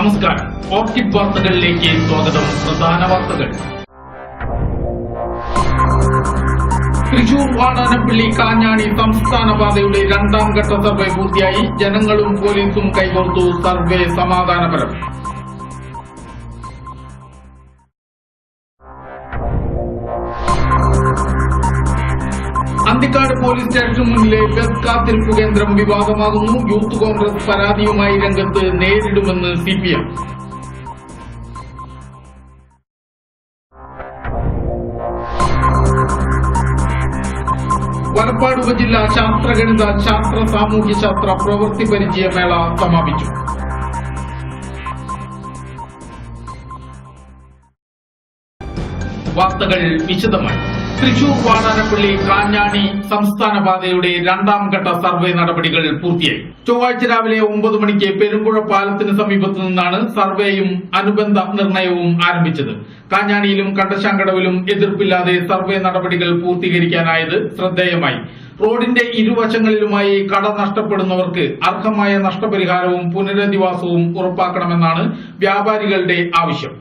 നമസ്കാരം. ഓർക്കിഡ് വാർത്തകളിലേക്ക് സ്വാഗതം. പ്രധാന വാർത്തകൾ. തൃശൂർ വാടാനപ്പള്ളി കാഞ്ഞാണി സംസ്ഥാന പാതയുടെ രണ്ടാം ഘട്ട സർവേ പൂർത്തിയായി. ജനങ്ങളും പോലീസും കൈകോർത്തു. സർവേ സമാധാനപരം. അന്തിക്കാട് പോലീസ് സ്റ്റേഷന് മുന്നിലെ ബസ് കാത്തിരിപ്പ് കേന്ദ്രം വിവാദമാകുന്നു. യൂത്ത് കോൺഗ്രസ് പരാതിയുമായി രംഗത്ത്. നേരിടുമെന്ന് CPM. വലപ്പാട് ഉപജില്ല ശാസ്ത്രഗണിത ശാസ്ത്ര സാമൂഹ്യശാസ്ത്ര പ്രവൃത്തി പരിചയമേള സമാപിച്ചു. വാർത്തകൾ വിശദമായി. തൃശൂർ വാടാനപ്പള്ളി കാഞ്ഞാണി സംസ്ഥാന പാതയുടെ രണ്ടാം ഘട്ട സർവേ നടപടികൾ പൂർത്തിയായി. ചൊവ്വാഴ്ച രാവിലെ 9 മണിക്ക് പെരുമ്പുഴ പാലത്തിന് സമീപത്തു നിന്നാണ് സർവേയും അനുബന്ധ നിർണയവും ആരംഭിച്ചത്. കാഞ്ഞാണിയിലും കണ്ടശാങ്കടവിലും എതിർപ്പില്ലാതെ സർവേ നടപടികൾ പൂർത്തീകരിക്കാനായത് ശ്രദ്ധേയമായി. റോഡിന്റെ ഇരുവശങ്ങളിലുമായി കട നഷ്ടപ്പെടുന്നവർക്ക് അർഹമായ നഷ്ടപരിഹാരവും പുനരധിവാസവും ഉറപ്പാക്കണമെന്നാണ് വ്യാപാരികളുടെ ആവശ്യം.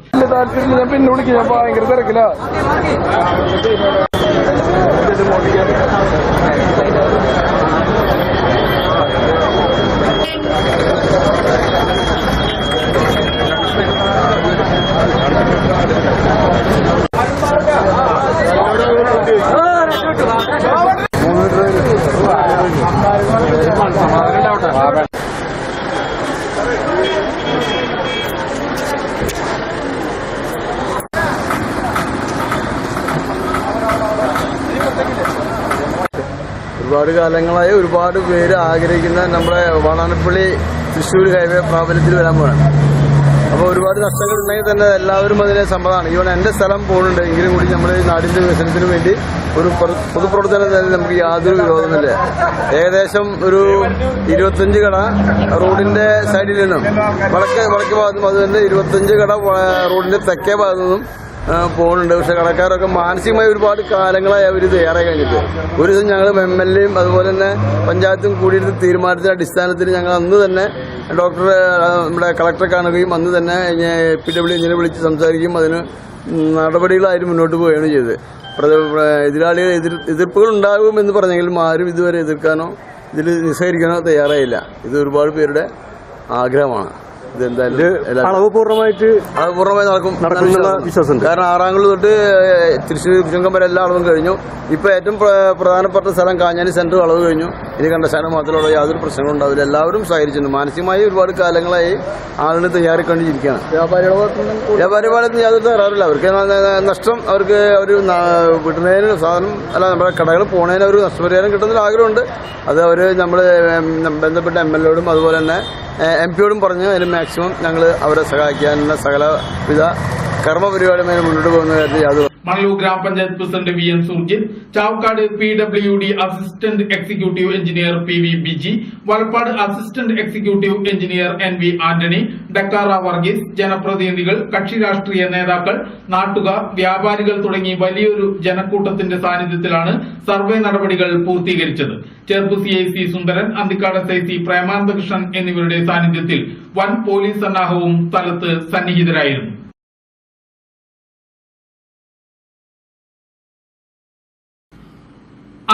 ഒരുപാട് കാലങ്ങളായി ഒരുപാട് പേര് ആഗ്രഹിക്കുന്ന നമ്മുടെ വാടാനപ്പള്ളി തൃശ്ശൂർ ഹൈവേ പ്രാബല്യത്തിൽ വരാൻ പോകണം. അപ്പോൾ ഒരുപാട് നഷ്ടങ്ങൾ ഉണ്ടെങ്കിൽ തന്നെ എല്ലാവരും അതിനെ സമ്മതമാണ്. ഇവിടെ എൻ്റെ സ്ഥലം പോകുന്നുണ്ട് എങ്കിലും കൂടി നമ്മുടെ നാടിന്റെ വികസനത്തിന് വേണ്ടി ഒരു പൊതുപ്രവർത്തനം നമുക്ക് യാതൊരു വിരോധമില്ല. ഏകദേശം ഒരു 25 കട റോഡിന്റെ സൈഡിൽ നിന്നും വടക്ക് ഭാഗത്തും അതുതന്നെ 25 കട റോഡിന്റെ തെക്കേ ഭാഗത്തു നിന്നും പോകുന്നുണ്ട്. പക്ഷെ കടക്കാരൊക്കെ മാനസികമായി ഒരുപാട് കാലങ്ങളായി അവർ തയ്യാറായി കഴിഞ്ഞിട്ട് ഒരു ദിവസം ഞങ്ങൾ MLAയും അതുപോലെ തന്നെ പഞ്ചായത്തും കൂടിയിട്ട് തീരുമാനത്തിന്റെ അടിസ്ഥാനത്തിൽ ഞങ്ങൾ അന്ന് തന്നെ നമ്മുടെ കളക്ടറെ കാണുകയും അന്ന് തന്നെ PW ഇങ്ങനെ വിളിച്ച് സംസാരിക്കുകയും അതിന് നടപടികളായിട്ട് മുന്നോട്ട് പോവുകയാണ് ചെയ്തത്. എതിരാളികൾ എതിർപ്പുകൾ ഉണ്ടാകുമെന്ന് പറഞ്ഞെങ്കിലും ആരും ഇതുവരെ എതിർക്കാനോ ഇതിൽ നിസ്സഹരിക്കാനോ തയ്യാറായില്ല. ഇത് ഒരുപാട് പേരുടെ ആഗ്രഹമാണ്. അളവ് പൂർണ്ണമായി നടക്കും വിശ്വാസം. കാരണം ആറാംകുളം തൊട്ട് തൃശ്ശൂർ ചുങ്കം വരെ എല്ലാ അളവും കഴിഞ്ഞു. ഇപ്പൊ ഏറ്റവും പ്രധാനപ്പെട്ട സ്ഥലം കാഞ്ഞാണി സെന്റർ അളവ് കഴിഞ്ഞു. ഇനി കണ്ടശാനം മാത്രമുള്ള യാതൊരു പ്രശ്നങ്ങളും ഉണ്ടാവില്ല. എല്ലാവരും സഹകരിച്ചിട്ടുണ്ട്. മാനസികമായി ഒരുപാട് കാലങ്ങളായി ആളുകൾ തയ്യാറിക്കൊണ്ടിരിക്കുകയാണ്. വ്യാപാരി ഭാഗത്ത് യാതൊരു തകരാറില്ല. അവർക്ക് നഷ്ടം അവർക്ക് ഒരു വിടുന്നതിന് സാധനം അല്ല നമ്മുടെ കടകൾ പോണതിന് ഒരു നഷ്ടപരിഹാരം കിട്ടുന്നതിൽ ആഗ്രഹമുണ്ട്. അത് അവർ നമ്മൾ ബന്ധപ്പെട്ട MLAയോടും അതുപോലെ തന്നെ MP യോടും പറഞ്ഞ് അതിന് മാക്സിമം ഞങ്ങൾ അവരെ സഹായിക്കാനുള്ള സകലവിധ കർമ്മപരിപാടിയുമായി മുന്നോട്ട് പോകുന്ന കാര്യത്തിൽ യാതൊരു. മണലൂർ ഗ്രാമപഞ്ചായത്ത് president VN Surjith, Chavakkad PWD assistant executive engineer PV Biji, Valappad assistant executive engineer NV Antony, ഡക്കാറ വർഗീസ്, ജനപ്രതിനിധികൾ, കക്ഷി രാഷ്ട്രീയ നേതാക്കൾ, നാട്ടുകാർ, വ്യാപാരികൾ തുടങ്ങി വലിയൊരു ജനക്കൂട്ടത്തിന്റെ സാന്നിധ്യത്തിലാണ് സർവേ നടപടികൾ പൂർത്തീകരിച്ചത്. ചെർപ്പ് CIC സുന്ദരൻ, അന്തിക്കാട് SIC പ്രേമാനന്ദകൃഷ്ണൻ എന്നിവരുടെ സാന്നിധ്യത്തിൽ വൻ പോലീസ് സന്നാഹവും സ്ഥലത്ത് സന്നിഹിതരായിരുന്നു.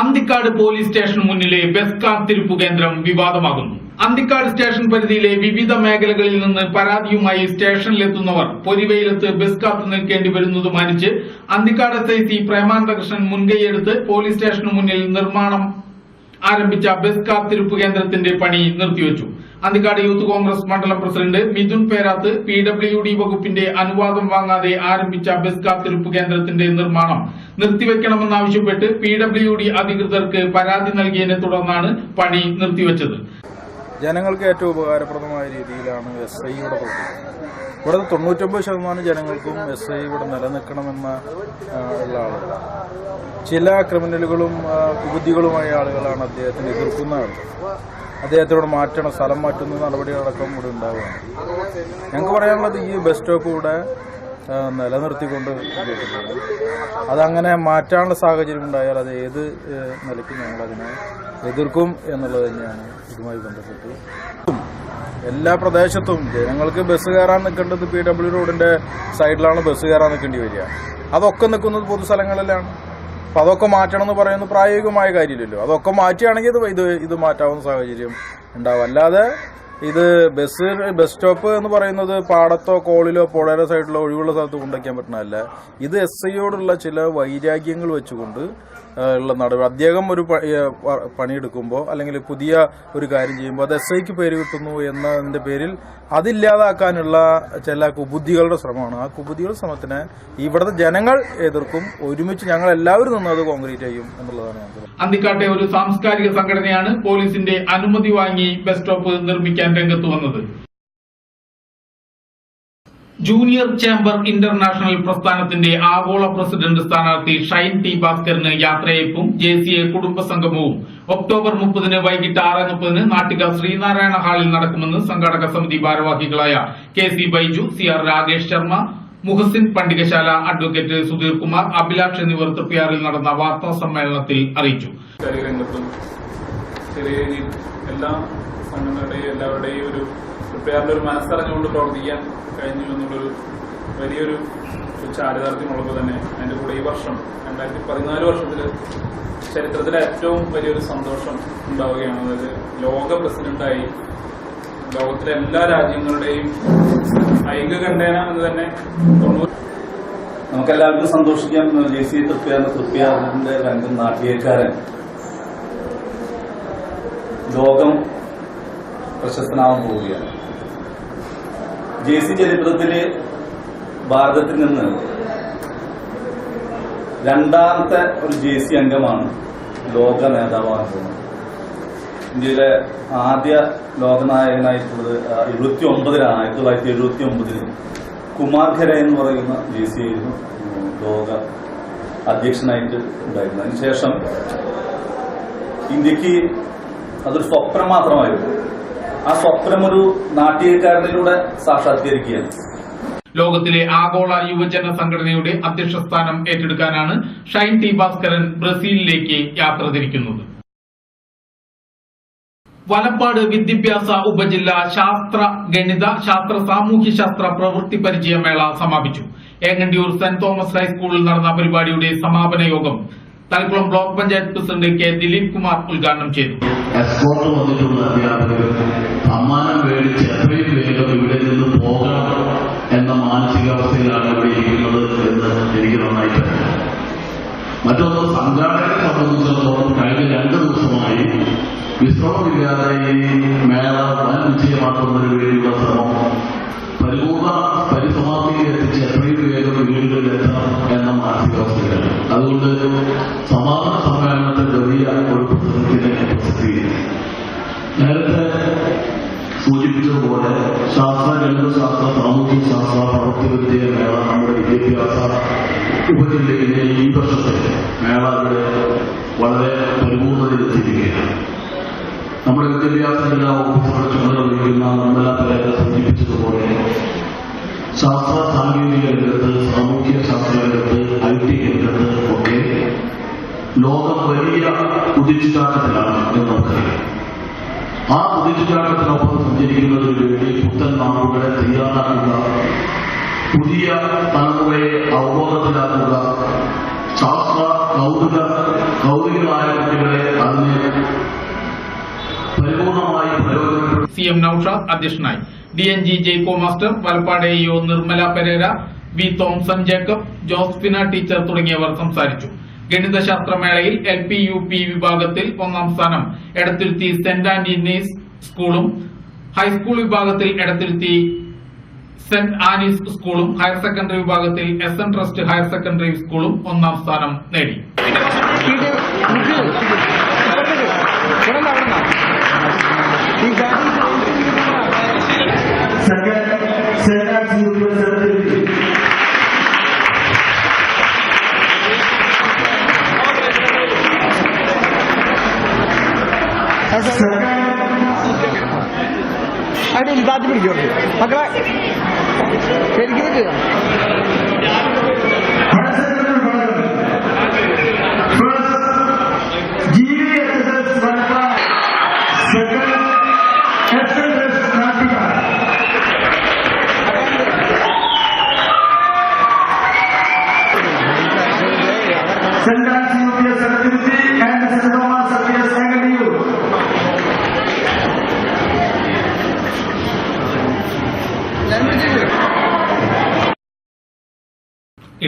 അന്തിക്കാട് പോലീസ് സ്റ്റേഷന് മുന്നിലെ ബസ് കാത്തിരിപ്പ് കേന്ദ്രം വിവാദമാകുന്നു. അന്തിക്കാട് സ്റ്റേഷൻ പരിധിയിലെ വിവിധ മേഖലകളിൽ നിന്ന് പരാതിയുമായി സ്റ്റേഷനിലെത്തുന്നവർ പൊരിവെയിലത്ത് ബസ് കാത്തു നിൽക്കേണ്ടി വരുന്നത് മാനിച്ച് അന്തിക്കാട് SIC പ്രേമാനന്ദകൃഷ്ണൻ മുൻകൈയെടുത്ത് പോലീസ് സ്റ്റേഷന് മുന്നിൽ നിർമ്മാണം ആരംഭിച്ച ബസ് കാത്തിരിപ്പ് കേന്ദ്രത്തിന്റെ പണി നിർത്തിവച്ചു. അന്തിക്കാട് യൂത്ത് കോൺഗ്രസ് മണ്ഡലം പ്രസിഡന്റ് മിഥുൻ പേരാത്ത് PWD വകുപ്പിന്റെ അനുവാദം വാങ്ങാതെ ആരംഭിച്ച ബസ് കാത്തിരിപ്പ് കേന്ദ്രത്തിന്റെ നിർമ്മാണം നിർത്തിവെക്കണമെന്നാവശ്യപ്പെട്ട് PWD അധികൃതർക്ക് പരാതി നൽകിയതിനെ തുടർന്നാണ് പണി നിർത്തിവച്ചത്. ജനങ്ങൾക്ക് ഏറ്റവും ഉപകാരപ്രദമായ രീതിയിലാണ് SI ഇവിടെ പ്രവർത്തിക്കുന്നത്. ഇവിടെ 99% ജനങ്ങൾക്കും SI ഇവിടെ നിലനിൽക്കണമെന്ന ഉള്ള ആളുകൾ. ചില ക്രിമിനലുകളും കുബുദ്ധികളുമായ ആളുകളാണ് അദ്ദേഹത്തിന് എതിർക്കുന്ന ആളുകൾ. അദ്ദേഹത്തോട് മാറ്റണം, സ്ഥലം മാറ്റുന്ന നടപടികളടക്കം ഇവിടെ ഉണ്ടാവുകയാണ്. ഞങ്ങൾക്ക് പറയാനുള്ളത് ഈ ബസ് സ്റ്റോപ്പ് ഇവിടെ നിലനിർത്തിക്കൊണ്ട് അതങ്ങനെ മാറ്റാനുള്ള സാഹചര്യം ഉണ്ടായാൽ അത് ഏത് നിലയ്ക്ക് ഞങ്ങളതിനെ എതിർക്കും എന്നുള്ളത് തന്നെയാണ്. ഇതുമായി ബന്ധപ്പെട്ട് എല്ലാ പ്രദേശത്തും ജനങ്ങൾക്ക് ബസ് കയറാൻ നിൽക്കേണ്ടത് PW റോഡിന്റെ സൈഡിലാണ് ബസ് കയറാൻ നിൽക്കേണ്ടി വരിക. അതൊക്കെ നിൽക്കുന്നത് പൊതുസ്ഥലങ്ങളിലാണ്. അപ്പം അതൊക്കെ മാറ്റണം എന്ന് പറയുന്നത് പ്രായോഗികമായ കാര്യമില്ലല്ലോ. അതൊക്കെ മാറ്റുകയാണെങ്കിൽ ഇത് മാറ്റാവുന്ന സാഹചര്യം ഉണ്ടാവും. അല്ലാതെ ഇത് ബസ് സ്റ്റോപ്പ് എന്ന് പറയുന്നത് പാടത്തോ കോളിലോ പുഴയുടെ സൈഡിലോ ഒഴിവുള്ള സ്ഥലത്ത് കൊണ്ടുവയ്ക്കാൻ പറ്റുന്നതല്ല. ഇത് SIയോടുള്ള ചില വൈരാഗ്യങ്ങൾ വെച്ചുകൊണ്ട് ഉള്ള നടപടി. അദ്ദേഹം ഒരു പണിയെടുക്കുമ്പോൾ അല്ലെങ്കിൽ പുതിയ ഒരു കാര്യം ചെയ്യുമ്പോൾ അത് SIക്ക് പേര് കിട്ടുന്നു എന്നതിന്റെ പേരിൽ അതില്ലാതാക്കാനുള്ള ചില കുബുദ്ധികളുടെ ശ്രമമാണ്. ആ കുബുദ്ധികളുടെ ശ്രമത്തിനെ ഇവിടുത്തെ ജനങ്ങൾ എതിർക്കും. ഒരുമിച്ച് ഞങ്ങൾ എല്ലാവരും നിന്ന് അത് കോൺക്രീറ്റ് ചെയ്യും എന്നുള്ളതാണ് ഞാൻ. അന്തിക്കാട്ടെ ഒരു സാംസ്കാരിക സംഘടനയാണ് പോലീസിന്റെ അനുമതി വാങ്ങി ബസ് സ്റ്റോപ്പ് നിർമ്മിക്കാൻ രംഗത്ത് വന്നത്. ജൂനിയർ ചേംബർ ഇന്റർനാഷണൽ പ്രസ്ഥാനത്തിന്റെ ആഗോള പ്രസിഡന്റ് സ്ഥാനാർത്ഥി ഷൈൻ T. ഭാസ്കറിന് യാത്രയയപ്പും JCA കുടുംബസംഗമവും ഒക്ടോബർ 30 വൈകിട്ട് 6:30 നാട്ടിക ശ്രീനാരായണ ഹാളിൽ നടക്കുമെന്ന് സംഘാടക സമിതി ഭാരവാഹികളായ KC Baiju, CR Rakesh Sharma, Muhsin Pandikasala, advocate Sudheer Kumar, Abhilash എന്നിവർ തൃപ്യാറിൽ നടന്ന വാർത്താ സമ്മേളനത്തിൽ അറിയിച്ചു. എല്ലാ സംഘടനകളുടെയും എല്ലാവരുടെയും ഒരു തൃപ്യാറിന്റെ ഒരു മനസ്സറിഞ്ഞുകൊണ്ട് പ്രവർത്തിക്കാൻ കഴിഞ്ഞു എന്നുള്ളൊരു വലിയൊരു ചാരിതാർത്ഥ്യമുള്ളപ്പോൾ തന്നെ അതിന്റെ കൂടെ ഈ വർഷം 2014 വർഷത്തിൽ ചരിത്രത്തിലെ ഏറ്റവും വലിയൊരു സന്തോഷം ഉണ്ടാവുകയാണ്. അതായത് ലോക പ്രസിഡന്റായി ലോകത്തിലെ എല്ലാ രാജ്യങ്ങളുടെയും ഐക്യകണ്ഠേന എന്ന് തന്നെ നമുക്കെല്ലാവർക്കും സന്തോഷിക്കാം. JCA തൃപ്യാറിന്റെ രംഗം നാട്ടികക്കാരൻ ലോകം പ്രശസ്തനാവാൻ പോവുകയാണ്. JC ചരിത്രത്തില് ഭാരതത്തിൽ നിന്ന് രണ്ടാമത്തെ ഒരു JC അംഗമാണ് ലോക നേതാവാകുന്നത്. ഇന്ത്യയിലെ ആദ്യ ലോകനായകനായിട്ടുള്ളത് 1979 കുമാർ ഖരെ എന്ന് പറയുന്ന JC ആയിരുന്നു ലോക അധ്യക്ഷനായിട്ട് ഉണ്ടായിരുന്നത്. അതിനുശേഷം ഇന്ത്യക്ക് അതൊരു സ്വപ്നം മാത്രമായിരുന്നു. ആ സ്വപ്നം ഒരു നാട്യക്കാരനിലൂടെ സാക്ഷാത്കരിക്കുകയാണ്. ലോകത്തിലെ ആഗോള യുവജന സംഘടനയുടെ അധ്യക്ഷ സ്ഥാനം ഏറ്റെടുക്കാനാണ് ഷൈൻ T. ഭാസ്കരൻ ബ്രസീലിലേക്ക് യാത്ര തിരിക്കുന്നത്. വലപ്പാട് വിദ്യാഭ്യാസ ഉപജില്ല ശാസ്ത്ര ഗണിത ശാസ്ത്ര സാമൂഹ്യശാസ്ത്ര പ്രവൃത്തി പരിചയമേള സമാപിച്ചു. ഏങ്ങണ്ടിയൂർ സെന്റ് തോമസ് ഹൈസ്കൂളിൽ നടന്ന പരിപാടിയുടെ സമാപന യോഗം Thalikkulam block panchayat president K. Dileep Kumar ഉദ്ഘാടനം ചെയ്തു. എസ്കോർട്ട് വന്നിട്ടുള്ള അധ്യാപകർ സമ്മാനം മേടിച്ച് എത്രയും വേഗം ഇവിടെ നിന്ന് പോകണം എന്ന മാനസികാവസ്ഥയിലാണ് ഇവിടെ ഇരിക്കുന്നത് എന്ന് എനിക്ക് നന്നായിട്ട് അറിയാം. മറ്റൊന്ന്, സംഘാടകരെ സംബന്ധിച്ചിടത്തോളം കഴിഞ്ഞ 2 ദിവസമായി വിശ്രമമില്ലാതെ ഈ മേള വൻ വിജയമാക്കുന്നതിന് വേണ്ടിയുള്ള ശ്രമം പരിപൂർണ പരിസമാപ്തിയിൽ എത്തിച്ച് എത്രയും വേഗം വീടുകളിലെത്തണം എന്ന മാനസികാവസ്ഥയിലാണ്. അതുകൊണ്ട് സമാപന സമ്മേളനത്തിൽ വലിയ ഒരു പ്രസംഗത്തിന് പ്രസക്തിയില്ല. നേരത്തെ സൂചിപ്പിച്ചതുപോലെ ശാസ്ത്ര ഗണിതശാസ്ത്ര സാമൂഹ്യശാസ്ത്ര പ്രവൃത്തി പരിചയമേള നമ്മുടെ വിദ്യാഭ്യാസ ഉപജില്ലയിലെ ഈ വർഷത്തെ മേള ഇവിടെ വളരെ പരിപൂർണതയിലെത്തിയിരിക്കുകയാണ്. നമ്മുടെ വിദ്യാഭ്യാസ ജില്ലാ ഓഫീസറുടെ ചുമതല വഹിക്കുന്ന നിർമ്മല പരേര സൂചിപ്പിച്ചതുപോലെ ശാസ്ത്ര സാങ്കേതിക രംഗത്ത്, സാമൂഹ്യ ശാസ്ത്ര രംഗത്ത്, IT രംഗത്ത് ഒക്കെ ലോകം വലിയ കുതിച്ചുചാട്ടത്തിലാണ് എന്ന് നമുക്കറിയാം. ആ കുതിച്ചുചാട്ടത്തിനൊപ്പം സഞ്ചരിക്കുന്നതിന് വേണ്ടി പുത്തൻ നാളുകളെ തയ്യാറാക്കുക, പുതിയ തലമുറയെ അവബോധത്തിലാക്കുക, ശാസ്ത്ര കൗതുകങ്ങളായ കുട്ടികളെ അതിനെ പരിപൂർണമായി പ്രയോജനപ്പെടുത്തും. CM നൌഷാദ് അധ്യക്ഷനായി. DNG ജയ്കോ master, Valappad AO Nirmala Pereira, V. Thomson Jacob, Josephina teacher തുടങ്ങിയവർ സംസാരിച്ചു. ഗണിതശാസ്ത്രമേളയിൽ LP UP വിഭാഗത്തിൽ 1ാം സ്ഥാനം എടത്തുരുത്തി സെന്റ് ആന്റണീസ് സ്കൂളും, ഹൈസ്കൂൾ വിഭാഗത്തിൽ എടത്തുരുത്തി സെന്റ് ആനീസ് സ്കൂളും, ഹയർ സെക്കൻഡറി വിഭാഗത്തിൽ SN ട്രസ്റ്റ് ഹയർ സെക്കൻഡറി സ്കൂളും 1ാം സ്ഥാനം നേടി. അതിന്റെ ഉദ്ഘാടനം പിടിക്കും മക്കളെ ശരിക്കും GVSS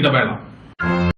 ഇടവേള.